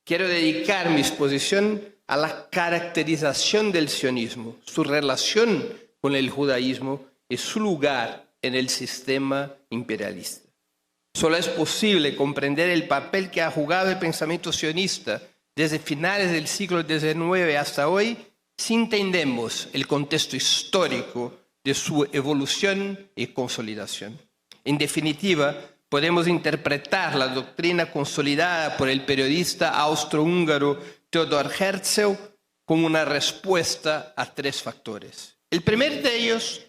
quiero dedicar mi exposición a la caracterización del sionismo, su relación con el judaísmo y su lugar en el sistema imperialista. Solo es posible comprender el papel que ha jugado el pensamiento sionista desde finales del siglo XIX hasta hoy si entendemos el contexto histórico de su evolución y consolidación. En definitiva, podemos interpretar la doctrina consolidada por el periodista austrohúngaro Theodor Herzl como una respuesta a tres factores. El primer de ellos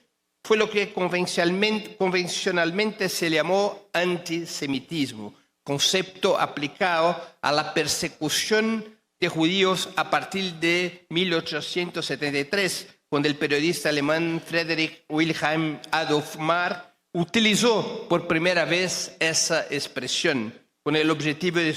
fue lo que convencionalmente se llamó antisemitismo, concepto aplicado a la persecución de judíos a partir de 1873, cuando el periodista alemán Friedrich Wilhelm Adolf Marr utilizó por primera vez esa expresión con el objetivo de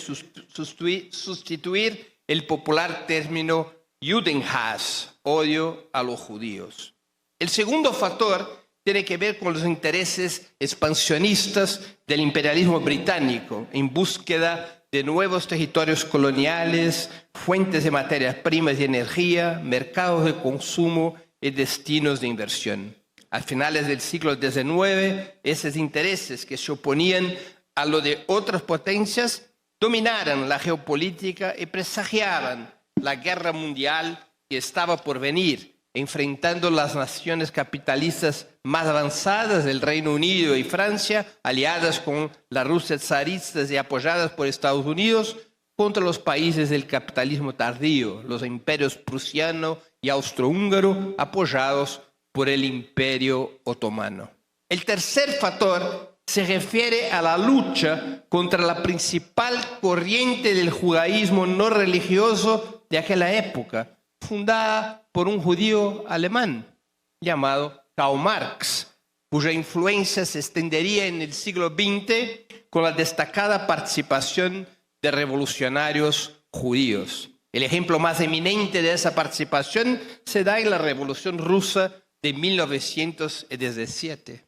sustituir el popular término Judenhass, odio a los judíos. El segundo factor tiene que ver con los intereses expansionistas del imperialismo británico en búsqueda de nuevos territorios coloniales, fuentes de materias primas y energía, mercados de consumo y destinos de inversión. A finales del siglo XIX, esos intereses que se oponían a lo de otras potencias dominaron la geopolítica y presagiaban la guerra mundial que estaba por venir, enfrentando las naciones capitalistas más avanzadas del Reino Unido y Francia, aliadas con la Rusia zarista y apoyadas por Estados Unidos, contra los países del capitalismo tardío, los imperios prusiano y austrohúngaro, apoyados por el Imperio Otomano. El tercer factor se refiere a la lucha contra la principal corriente del judaísmo no religioso de aquella época, fundada por un judío alemán llamado Karl Marx, cuya influencia se extendería en el siglo XX con la destacada participación de revolucionarios judíos. El ejemplo más eminente de esa participación se da en la Revolución Rusa de 1917.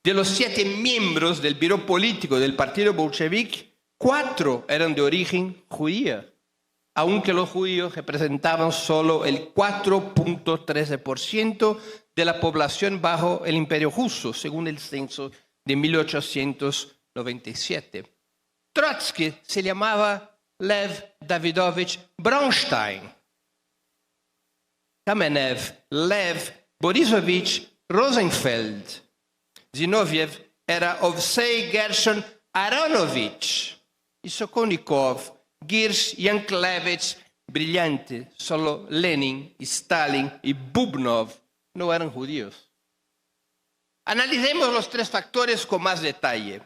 De los 7 miembros del Buró Político del Partido Bolchevique, 4 eran de origen judía, aunque los judíos representaban solo el 4.13% de la población bajo el Imperio ruso, según el censo de 1897. Trotsky se llamaba Lev Davidovich Bronstein. Kamenev, Lev Borisovich Rosenfeld. Zinoviev era Ovsei Gershon Aronovich. Y Sokolnikov, Girsch Yankelevich, brillante. Solo Lenin, Stalin y Bubnov no eran judíos. Analicemos los 3 factores con más detalle.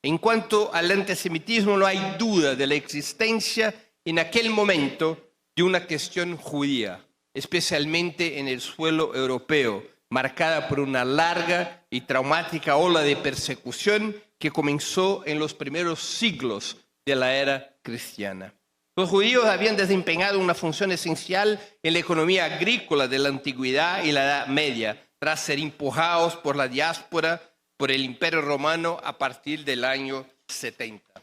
En cuanto al antisemitismo, no hay duda de la existencia en aquel momento de una cuestión judía, especialmente en el suelo europeo, marcada por una larga y traumática ola de persecución que comenzó en los primeros siglos de la era cristiana. Los judíos habían desempeñado una función esencial en la economía agrícola de la antigüedad y la Edad Media, tras ser empujados por la diáspora por el Imperio Romano a partir del año 70.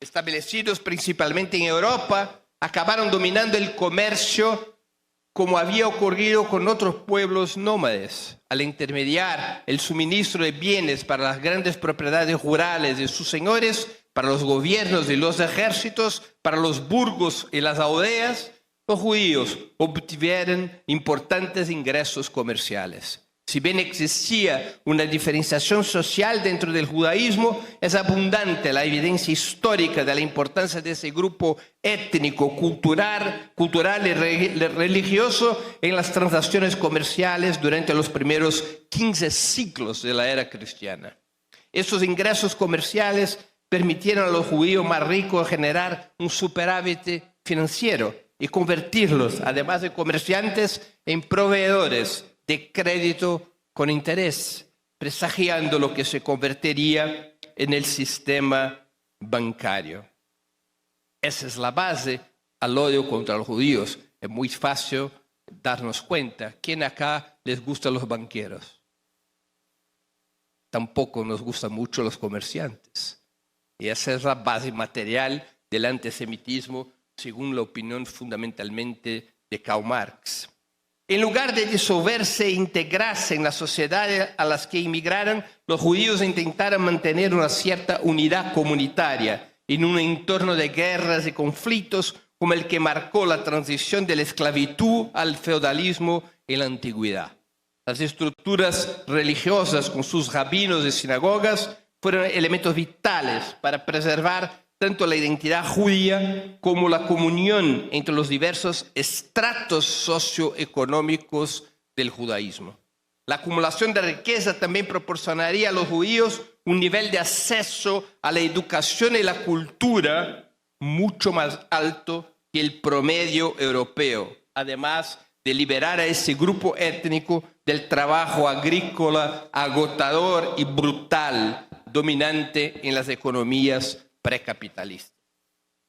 Establecidos principalmente en Europa, acabaron dominando el comercio como había ocurrido con otros pueblos nómades, al intermediar el suministro de bienes para las grandes propiedades rurales de sus señores, para los gobiernos y los ejércitos, para los burgos y las aldeas. Los judíos obtuvieron importantes ingresos comerciales. Si bien existía una diferenciación social dentro del judaísmo, es abundante la evidencia histórica de la importancia de ese grupo étnico, cultural y religioso en las transacciones comerciales durante los primeros 15 siglos de la era cristiana. Estos ingresos comerciales permitieron a los judíos más ricos generar un superávit financiero y convertirlos, además de comerciantes, en proveedores de crédito con interés, presagiando lo que se convertiría en el sistema bancario. Esa es la base al odio contra los judíos. Es muy fácil darnos cuenta. ¿Quién acá les gustan los banqueros? Tampoco nos gustan mucho los comerciantes. Y esa es la base material del antisemitismo según la opinión fundamentalmente de Karl Marx. En lugar de disolverse e integrarse en la sociedad a las que inmigraron, los judíos intentaron mantener una cierta unidad comunitaria en un entorno de guerras y conflictos como el que marcó la transición de la esclavitud al feudalismo en la antigüedad. Las estructuras religiosas con sus rabinos y sinagogas fueron elementos vitales para preservar tanto la identidad judía como la comunión entre los diversos estratos socioeconómicos del judaísmo. La acumulación de riqueza también proporcionaría a los judíos un nivel de acceso a la educación y la cultura mucho más alto que el promedio europeo, además de liberar a ese grupo étnico del trabajo agrícola agotador y brutal dominante en las economías precapitalistas.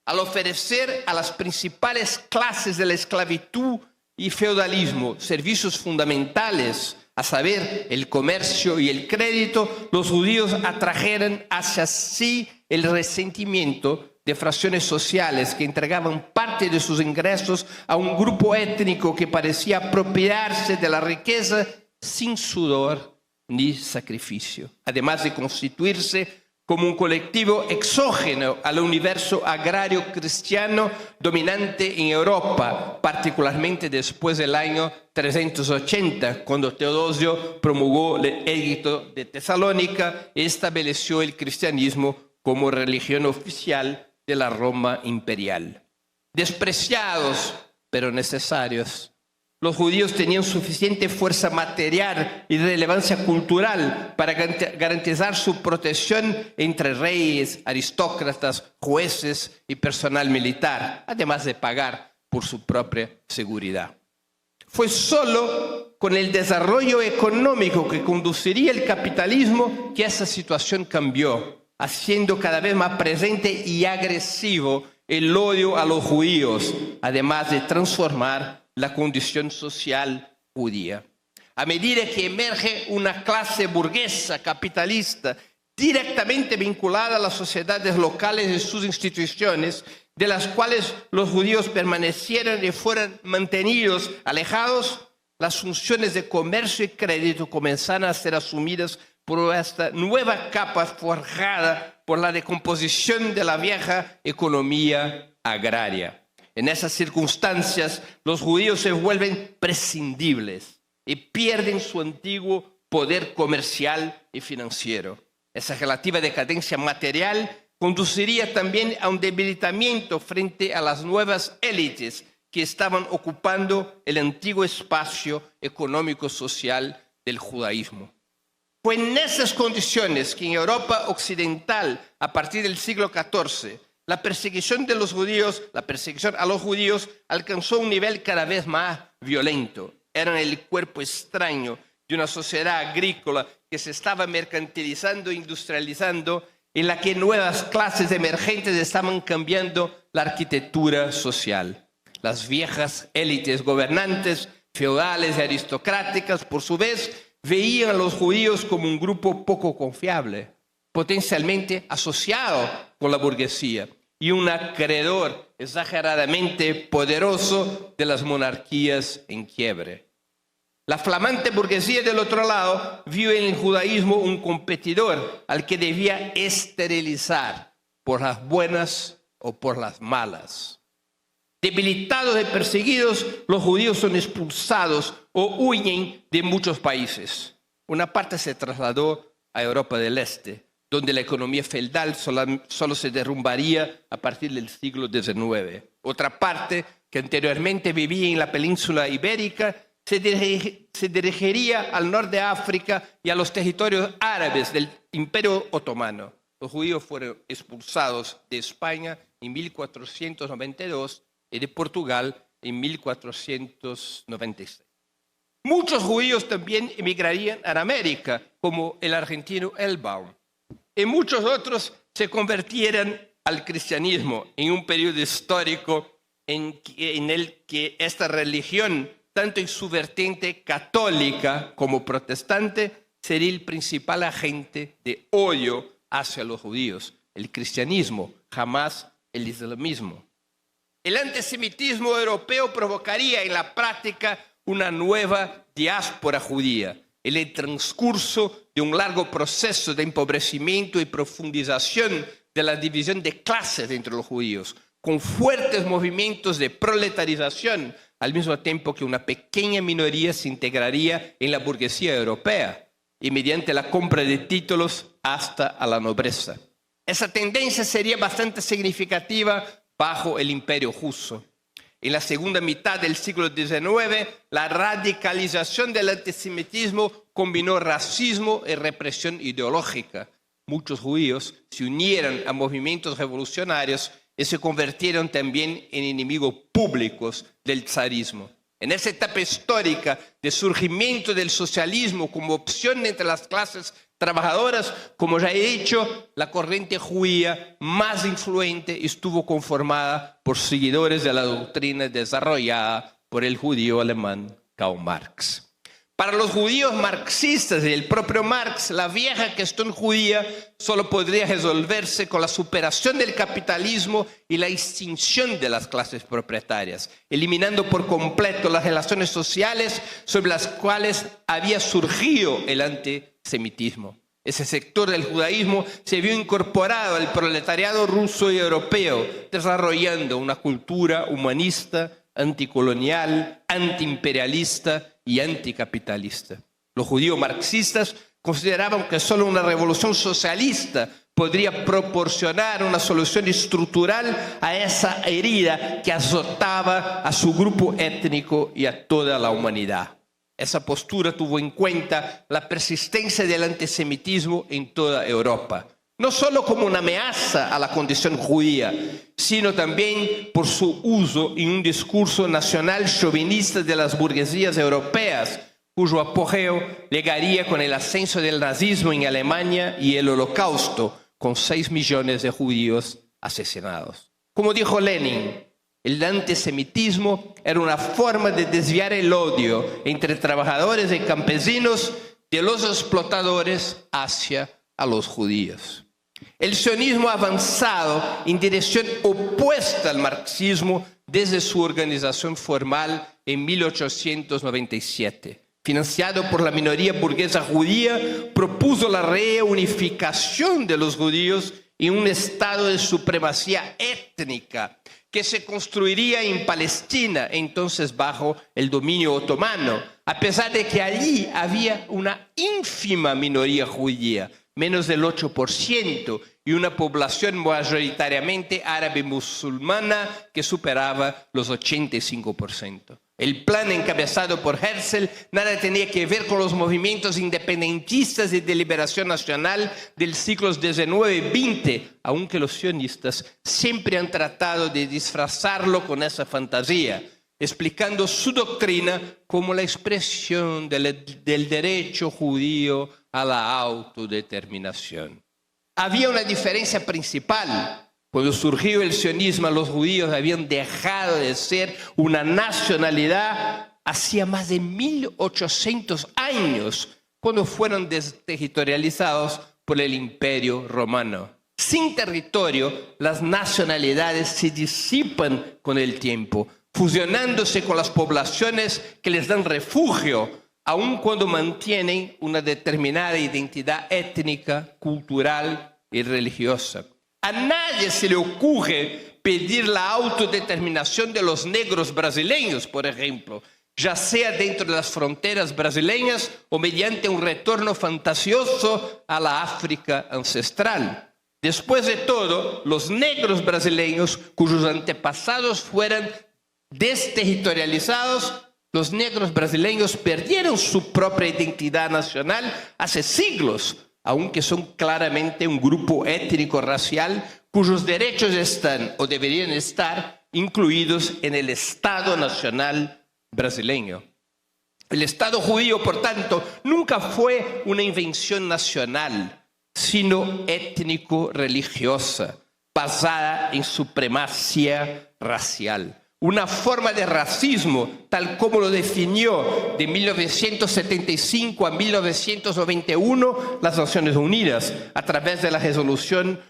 Al ofrecer a las principales clases de la esclavitud y feudalismo servicios fundamentales, a saber, el comercio y el crédito, los judíos atrajeron hacia sí el resentimiento de fracciones sociales que entregaban parte de sus ingresos a un grupo étnico que parecía apropiarse de la riqueza sin sudor ni sacrificio, además de constituirse como un colectivo exógeno al universo agrario cristiano dominante en Europa, particularmente después del año 380, cuando Teodosio promulgó el Edicto de Tesalónica y estableció el cristianismo como religión oficial de la Roma imperial. Despreciados, pero necesarios, los judíos tenían suficiente fuerza material y relevancia cultural para garantizar su protección entre reyes, aristócratas, jueces y personal militar, además de pagar por su propia seguridad. Fue solo con el desarrollo económico que conduciría el capitalismo que esa situación cambió, haciendo cada vez más presente y agresivo el odio a los judíos, además de transformar la condición social judía. A medida que emerge una clase burguesa capitalista directamente vinculada a las sociedades locales y sus instituciones, de las cuales los judíos permanecieron y fueron mantenidos alejados, las funciones de comercio y crédito comenzaron a ser asumidas por esta nueva capa forjada por la decomposición de la vieja economía agraria. En esas circunstancias, los judíos se vuelven prescindibles y pierden su antiguo poder comercial y financiero. Esa relativa decadencia material conduciría también a un debilitamiento frente a las nuevas élites que estaban ocupando el antiguo espacio económico-social del judaísmo. Fue en esas condiciones que en Europa occidental, a partir del siglo XIV, la persecución a los judíos alcanzó un nivel cada vez más violento. Eran el cuerpo extraño de una sociedad agrícola que se estaba mercantilizando e industrializando, en la que nuevas clases emergentes estaban cambiando la arquitectura social. Las viejas élites gobernantes, feudales y aristocráticas, por su vez, veían a los judíos como un grupo poco confiable, potencialmente asociado con la burguesía y un acreedor exageradamente poderoso de las monarquías en quiebre. La flamante burguesía, del otro lado, vio en el judaísmo un competidor al que debía esterilizar por las buenas o por las malas. Debilitados y perseguidos, los judíos son expulsados o huyen de muchos países. Una parte se trasladó a Europa del Este, donde la economía feudal solo se derrumbaría a partir del siglo XIX. Otra parte, que anteriormente vivía en la península ibérica, se dirigiría al norte de África y a los territorios árabes del Imperio Otomano. Los judíos fueron expulsados de España en 1492 y de Portugal en 1496. Muchos judíos también emigrarían a América, como el argentino Elbaum. Y muchos otros se convirtieron al cristianismo en un periodo histórico en el que esta religión, tanto en su vertiente católica como protestante, sería el principal agente de odio hacia los judíos. El cristianismo, jamás el islamismo. El antisemitismo europeo provocaría en la práctica una nueva diáspora judía, en el transcurso de un largo proceso de empobrecimiento y profundización de la división de clases entre los judíos, con fuertes movimientos de proletarización, al mismo tiempo que una pequeña minoría se integraría en la burguesía europea y mediante la compra de títulos hasta a la nobleza. Esa tendencia sería bastante significativa bajo el Imperio ruso. En la segunda mitad del siglo XIX, la radicalización del antisemitismo combinó racismo y represión ideológica. Muchos judíos se unieron a movimientos revolucionarios y se convirtieron también en enemigos públicos del zarismo. En esa etapa histórica de surgimiento del socialismo como opción entre las clases trabajadoras, como ya he dicho, la corriente judía más influente estuvo conformada por seguidores de la doctrina desarrollada por el judío alemán Karl Marx. Para los judíos marxistas y el propio Marx, la vieja cuestión judía solo podría resolverse con la superación del capitalismo y la extinción de las clases propietarias, eliminando por completo las relaciones sociales sobre las cuales había surgido el antisemitismo. Ese sector del judaísmo se vio incorporado al proletariado ruso y europeo, desarrollando una cultura humanista, anticolonial, antiimperialista y anticapitalista. Los judíos marxistas consideraban que solo una revolución socialista podría proporcionar una solución estructural a esa herida que azotaba a su grupo étnico y a toda la humanidad. Esa postura tuvo en cuenta la persistencia del antisemitismo en toda Europa, no solo como una amenaza a la condición judía, sino también por su uso en un discurso nacional chauvinista de las burguesías europeas, cuyo apogeo llegaría con el ascenso del nazismo en Alemania y el Holocausto, con 6 millones de judíos asesinados. Como dijo Lenin, el antisemitismo era una forma de desviar el odio entre trabajadores y campesinos de los explotadores hacia a los judíos. El sionismo ha avanzado en dirección opuesta al marxismo desde su organización formal en 1897. Financiado por la minoría burguesa judía, propuso la reunificación de los judíos en un estado de supremacía étnica que se construiría en Palestina, entonces bajo el dominio otomano, a pesar de que allí había una ínfima minoría judía, menos del 8%, y una población mayoritariamente árabe musulmana que superaba los 85%. El plan encabezado por Herzl nada tenía que ver con los movimientos independentistas y de liberación nacional del siglo XIX y XX, aunque los sionistas siempre han tratado de disfrazarlo con esa fantasía, explicando su doctrina como la expresión del derecho judío a la autodeterminación. Había una diferencia principal. Cuando surgió el sionismo, los judíos habían dejado de ser una nacionalidad hacía más de 1800 años, cuando fueron desterritorializados por el Imperio Romano. Sin territorio, las nacionalidades se disipan con el tiempo, fusionándose con las poblaciones que les dan refugio, aun cuando mantienen una determinada identidad étnica, cultural y religiosa. A nadie se le ocurre pedir la autodeterminación de los negros brasileños, por ejemplo, ya sea dentro de las fronteras brasileñas o mediante un retorno fantasioso a la África ancestral. Después de todo, los negros brasileños, cuyos antepasados fueran desterritorializados, los negros brasileños perdieron su propia identidad nacional hace siglos, aunque son claramente un grupo étnico-racial cuyos derechos están o deberían estar incluidos en el Estado Nacional brasileño. El Estado judío, por tanto, nunca fue una invención nacional, sino étnico-religiosa, basada en supremacía racial. Una forma de racismo, tal como lo definió de 1975 a 1991 las Naciones Unidas a través de la resolución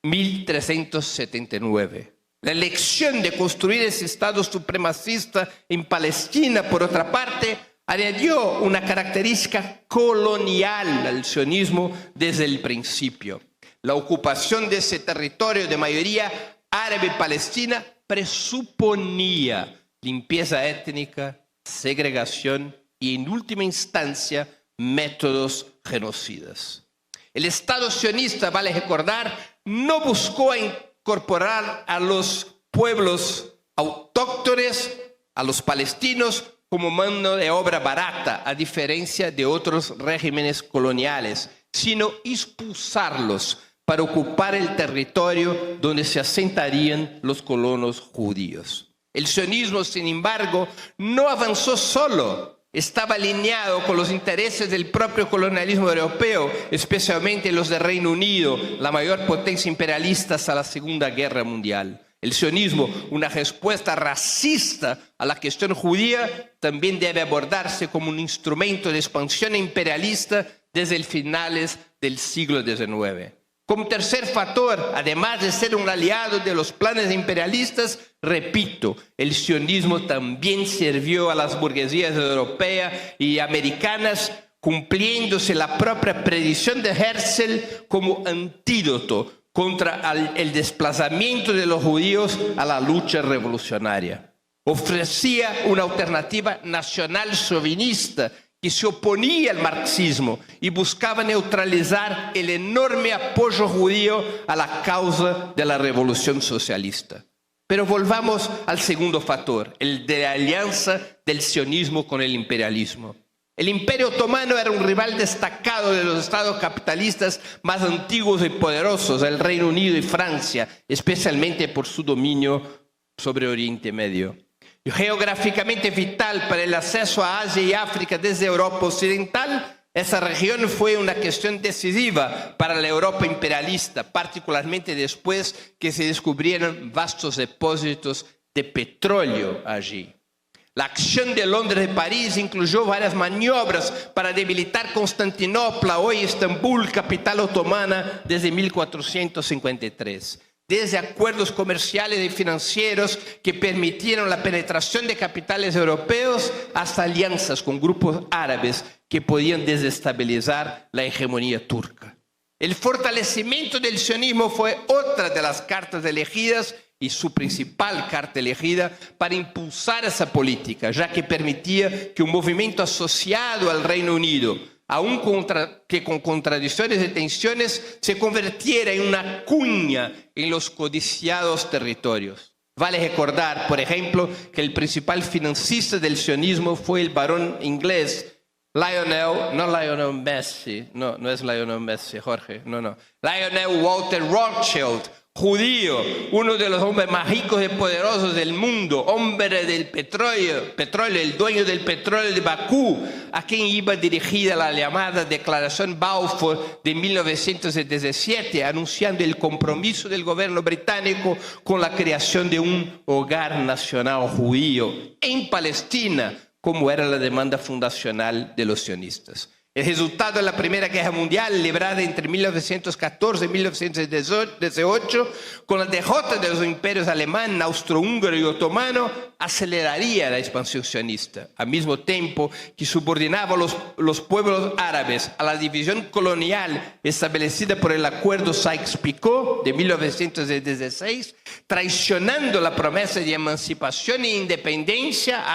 1379. La elección de construir ese Estado supremacista en Palestina, por otra parte, añadió una característica colonial al sionismo desde el principio. La ocupación de ese territorio de mayoría árabe palestina presuponía limpieza étnica, segregación y, en última instancia, métodos genocidas. El Estado sionista, vale recordar, no buscó incorporar a los pueblos autóctones, a los palestinos, como mano de obra barata, a diferencia de otros regímenes coloniales, sino expulsarlos para ocupar el territorio donde se asentarían los colonos judíos. El sionismo, sin embargo, no avanzó solo. Estaba alineado con los intereses del propio colonialismo europeo, especialmente los del Reino Unido, la mayor potencia imperialista hasta la Segunda Guerra Mundial. El sionismo, una respuesta racista a la cuestión judía, también debe abordarse como un instrumento de expansión imperialista desde finales del siglo XIX. Como tercer factor, además de ser un aliado de los planes imperialistas, repito, el sionismo también sirvió a las burguesías europeas y americanas, cumpliéndose la propia predicción de Herzl como antídoto contra el desplazamiento de los judíos a la lucha revolucionaria. Ofrecía una alternativa nacional chauvinista que se oponía al marxismo y buscaba neutralizar el enorme apoyo judío a la causa de la revolución socialista. Pero volvamos al segundo factor, el de la alianza del sionismo con el imperialismo. El Imperio Otomano era un rival destacado de los estados capitalistas más antiguos y poderosos, el Reino Unido y Francia, especialmente por su dominio sobre Oriente Medio. Geográficamente vital para el acceso a Asia y África desde Europa Occidental, esa región fue una cuestión decisiva para la Europa imperialista, particularmente después que se descubrieron vastos depósitos de petróleo allí. La acción de Londres y París incluyó varias maniobras para debilitar Constantinopla, hoy Estambul, capital otomana, desde 1453. Desde acuerdos comerciales y financieros que permitieron la penetración de capitales europeos hasta alianzas con grupos árabes que podían desestabilizar la hegemonía turca. El fortalecimiento del sionismo fue otra de las cartas elegidas y su principal carta elegida para impulsar esa política, ya que permitía que un movimiento asociado al Reino Unido, aun que con contradicciones y tensiones, se convirtiera en una cuña en los codiciados territorios. Vale recordar, por ejemplo, que el principal financista del sionismo fue el barón inglés Lionel Messi, no es Lionel Messi, Jorge, Lionel Walter Rothschild, judío, uno de los hombres más ricos y poderosos del mundo, hombre del petróleo, el dueño del petróleo de Bakú, a quien iba dirigida la llamada Declaración Balfour de 1917, anunciando el compromiso del gobierno británico con la creación de un hogar nacional judío en Palestina, como era la demanda fundacional de los sionistas. El resultado de la Primera Guerra Mundial, librada entre 1914 y 1918, con la derrota de los imperios alemán, austrohúngaro y otomano, aceleraría la expansión sionista, al mismo tiempo que subordinaba los pueblos árabes a la división colonial establecida por el Acuerdo Sykes-Picot de 1916, traicionando la promesa de emancipación e independencia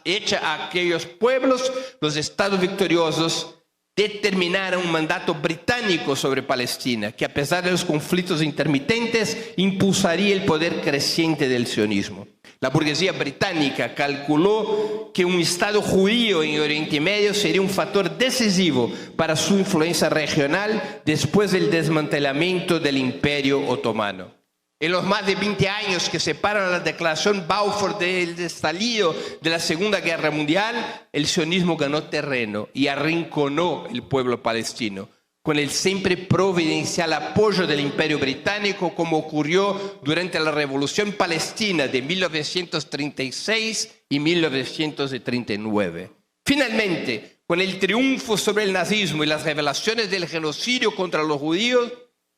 hecha a aquellos pueblos. Los estados victoriosos determinaron un mandato británico sobre Palestina, que a pesar de los conflictos intermitentes, impulsaría el poder creciente del sionismo. La burguesía británica calculó que un Estado judío en Oriente Medio sería un factor decisivo para su influencia regional después del desmantelamiento del Imperio Otomano. En los más de 20 años que separan la Declaración Balfour del estallido de la Segunda Guerra Mundial, el sionismo ganó terreno y arrinconó el pueblo palestino, con el siempre providencial apoyo del Imperio Británico, como ocurrió durante la Revolución Palestina de 1936 y 1939. Finalmente, con el triunfo sobre el nazismo y las revelaciones del genocidio contra los judíos,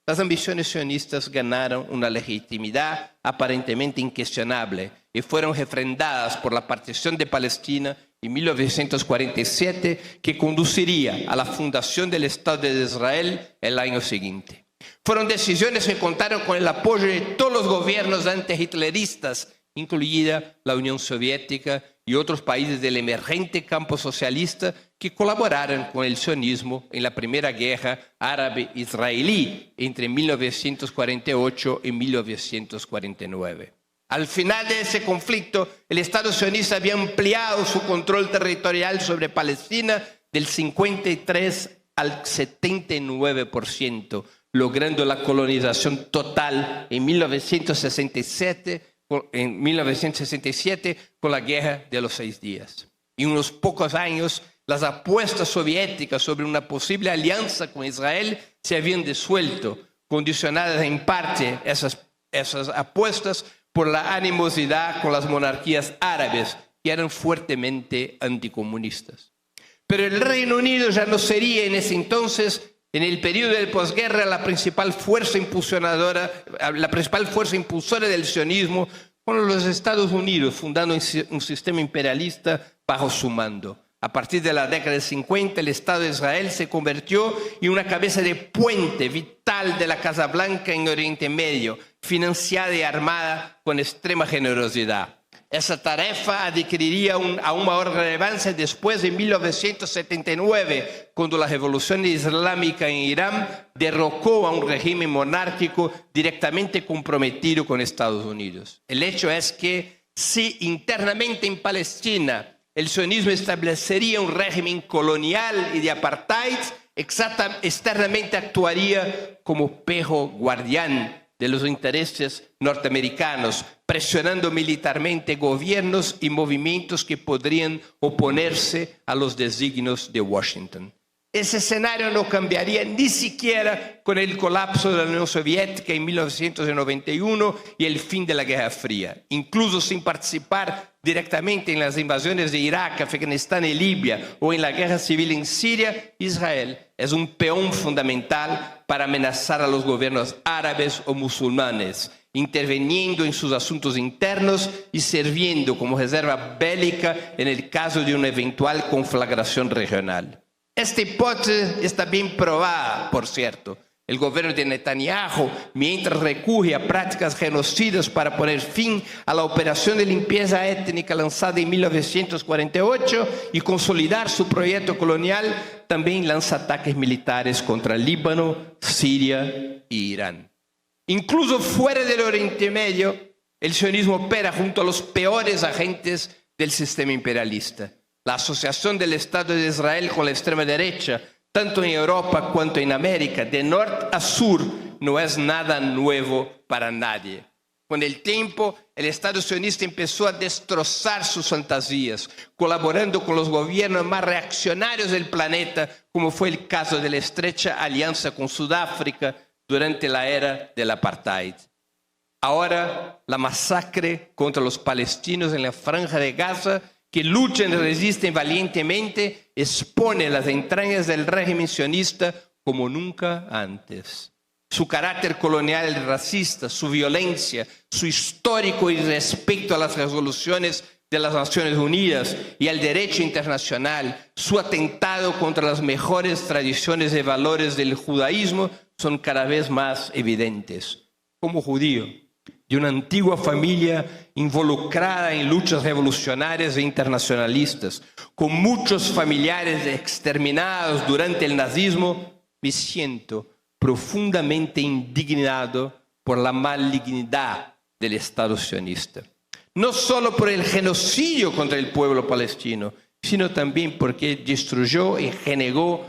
las ambiciones sionistas ganaron una legitimidad aparentemente incuestionable y fueron refrendadas por la partición de Palestina en 1947, que conduciría a la fundación del Estado de Israel el año siguiente. Fueron decisiones que contaron con el apoyo de todos los gobiernos antihitleristas, incluida la Unión Soviética y otros países del emergente campo socialista que colaboraron con el sionismo en la Primera Guerra Árabe-Israelí entre 1948 y 1949. Al final de ese conflicto, el Estado sionista había ampliado su control territorial sobre Palestina del 53 al 79%, logrando la colonización total en 1967 con la Guerra de los 6 Días. En unos pocos años, las apuestas soviéticas sobre una posible alianza con Israel se habían disuelto, condicionadas en parte esas apuestas por la animosidad con las monarquías árabes, que eran fuertemente anticomunistas. Pero el Reino Unido ya no sería en ese entonces, en el periodo de posguerra, la principal fuerza impulsora del sionismo, con los Estados Unidos fundando un sistema imperialista bajo su mando. A partir de la década de 50, el Estado de Israel se convirtió en una cabeza de puente vital de la Casa Blanca en Oriente Medio, financiada y armada con extrema generosidad. Esa tarefa adquiriría aún mayor relevancia después de 1979, cuando la revolución islámica en Irán derrocó a un régimen monárquico directamente comprometido con Estados Unidos. El hecho es que si internamente en Palestina el sionismo establecería un régimen colonial y de apartheid, externamente actuaría como perro guardián de los intereses norteamericanos, presionando militarmente gobiernos y movimientos que podrían oponerse a los designios de Washington. Ese escenario no cambiaría ni siquiera con el colapso de la Unión Soviética en 1991 y el fin de la Guerra Fría. Incluso sin participar directamente en las invasiones de Irak, Afganistán y Libia o en la guerra civil en Siria, Israel es un peón fundamental para amenazar a los gobiernos árabes o musulmanes, interviniendo en sus asuntos internos y sirviendo como reserva bélica en el caso de una eventual conflagración regional. Esta hipótesis está bien probada, por cierto. El gobierno de Netanyahu, mientras recurre a prácticas genocidas para poner fin a la operación de limpieza étnica lanzada en 1948 y consolidar su proyecto colonial, también lanza ataques militares contra Líbano, Siria y Irán. Incluso fuera del Oriente Medio, el sionismo opera junto a los peores agentes del sistema imperialista. La asociación del Estado de Israel con la extrema derecha, tanto en Europa cuanto en América, de norte a sur, no es nada nuevo para nadie. Con el tiempo, el Estado sionista empezó a destrozar sus fantasías, colaborando con los gobiernos más reaccionarios del planeta, como fue el caso de la estrecha alianza con Sudáfrica durante la era del apartheid. Ahora, la masacre contra los palestinos en la Franja de Gaza, que luchan y resisten valientemente, expone las entrañas del régimen sionista como nunca antes. Su carácter colonial y racista, su violencia, su histórico irrespeto a las resoluciones de las Naciones Unidas y al derecho internacional, su atentado contra las mejores tradiciones y valores del judaísmo son cada vez más evidentes. Como judío, de una antigua familia involucrada en luchas revolucionarias e internacionalistas, con muchos familiares exterminados durante el nazismo, me siento profundamente indignado por la malignidad del Estado sionista. No solo por el genocidio contra el pueblo palestino, sino también porque destruyó y renegó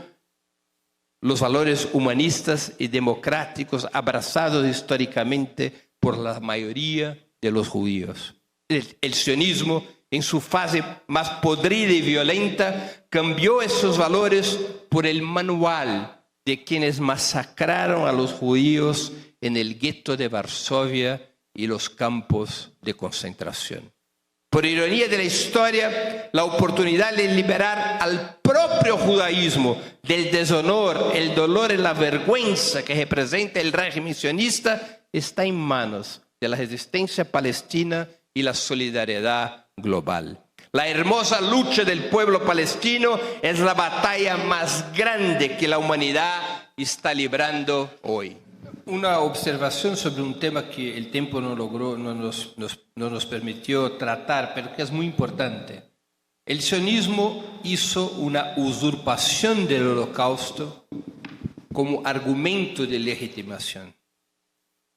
los valores humanistas y democráticos abrazados históricamente por la mayoría de los judíos. El sionismo, en su fase más podrida y violenta, cambió esos valores por el manual de quienes masacraron a los judíos en el gueto de Varsovia y los campos de concentración. Por ironía de la historia, la oportunidad de liberar al propio judaísmo del deshonor, el dolor y la vergüenza que representa el régimen sionista está en manos de la resistencia palestina y la solidaridad global. La hermosa lucha del pueblo palestino es la batalla más grande que la humanidad está librando hoy. Una observación sobre un tema que el tiempo no nos permitió tratar, pero que es muy importante. El sionismo hizo una usurpación del holocausto como argumento de legitimación.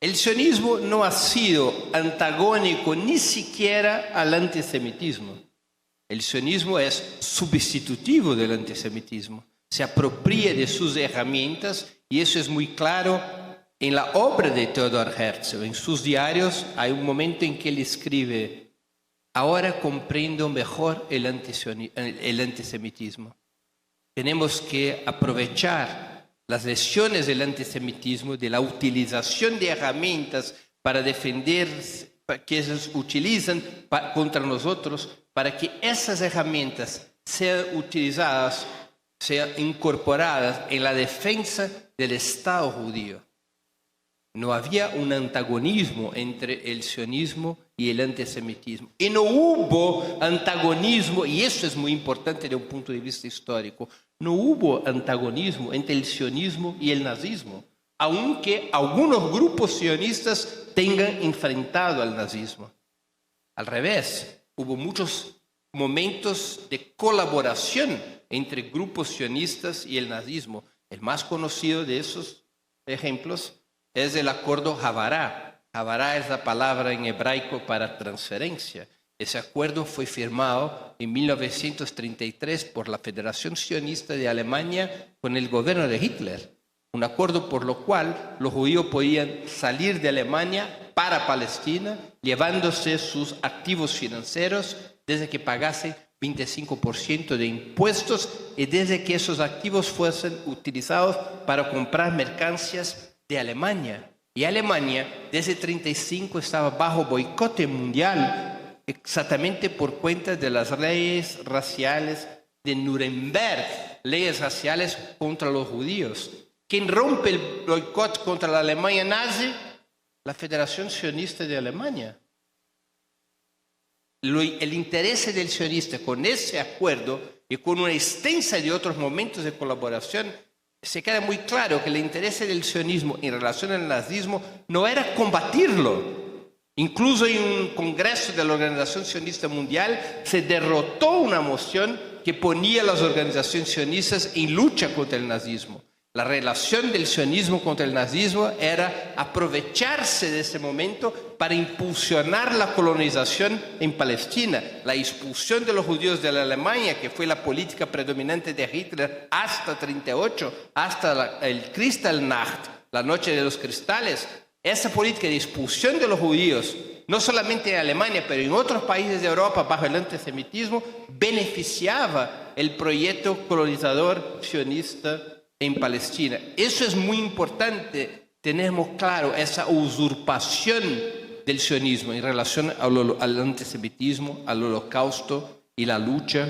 El sionismo no ha sido antagónico ni siquiera al antisemitismo. El sionismo es sustitutivo del antisemitismo. Se apropia de sus herramientas y eso es muy claro en la obra de Theodor Herzl. En sus diarios hay un momento en que él escribe: ahora comprendo mejor el antisemitismo. Tenemos que aprovechar las lesiones del antisemitismo, de la utilización de herramientas para defender, que ellos utilizan contra nosotros, para que esas herramientas sean utilizadas, sean incorporadas en la defensa del Estado judío. No había un antagonismo entre el sionismo y el antisemitismo. Y no hubo antagonismo, y eso es muy importante desde un punto de vista histórico, no hubo antagonismo entre el sionismo y el nazismo, aunque algunos grupos sionistas tengan enfrentado al nazismo. Al revés, hubo muchos momentos de colaboración entre grupos sionistas y el nazismo. El más conocido de esos ejemplos es el acuerdo Havará. Havará es la palabra en hebraico para transferencia. Ese acuerdo fue firmado en 1933 por la Federación Sionista de Alemania con el gobierno de Hitler. Un acuerdo por lo cual los judíos podían salir de Alemania para Palestina, llevándose sus activos financieros desde que pagasen 25% de impuestos y desde que esos activos fuesen utilizados para comprar mercancías de Alemania. Y Alemania desde 1935 estaba bajo boicote mundial, exactamente por cuenta de las leyes raciales de Nuremberg, leyes raciales contra los judíos. ¿Quién rompe el boicot contra la Alemania nazi? La Federación Sionista de Alemania. El interés del sionista con ese acuerdo y con una extensa de otros momentos de colaboración, se queda muy claro que el interés del sionismo en relación al nazismo no era combatirlo. Incluso en un congreso de la Organización Sionista Mundial se derrotó una moción que ponía a las organizaciones sionistas en lucha contra el nazismo. La relación del sionismo contra el nazismo era aprovecharse de ese momento para impulsionar la colonización en Palestina, la expulsión de los judíos de la Alemania, que fue la política predominante de Hitler hasta 1938, hasta el Kristallnacht, la noche de los cristales. Esa política de expulsión de los judíos, no solamente en Alemania, pero en otros países de Europa bajo el antisemitismo, beneficiaba el proyecto colonizador sionista en Palestina. Eso es muy importante, tenemos claro esa usurpación del sionismo en relación al antisemitismo, al holocausto y la lucha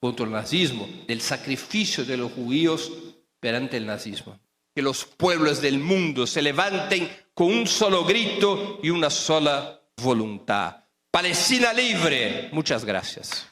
contra el nazismo, del sacrificio de los judíos perante el nazismo. Que los pueblos del mundo se levanten con un solo grito y una sola voluntad. Palestina libre. Muchas gracias.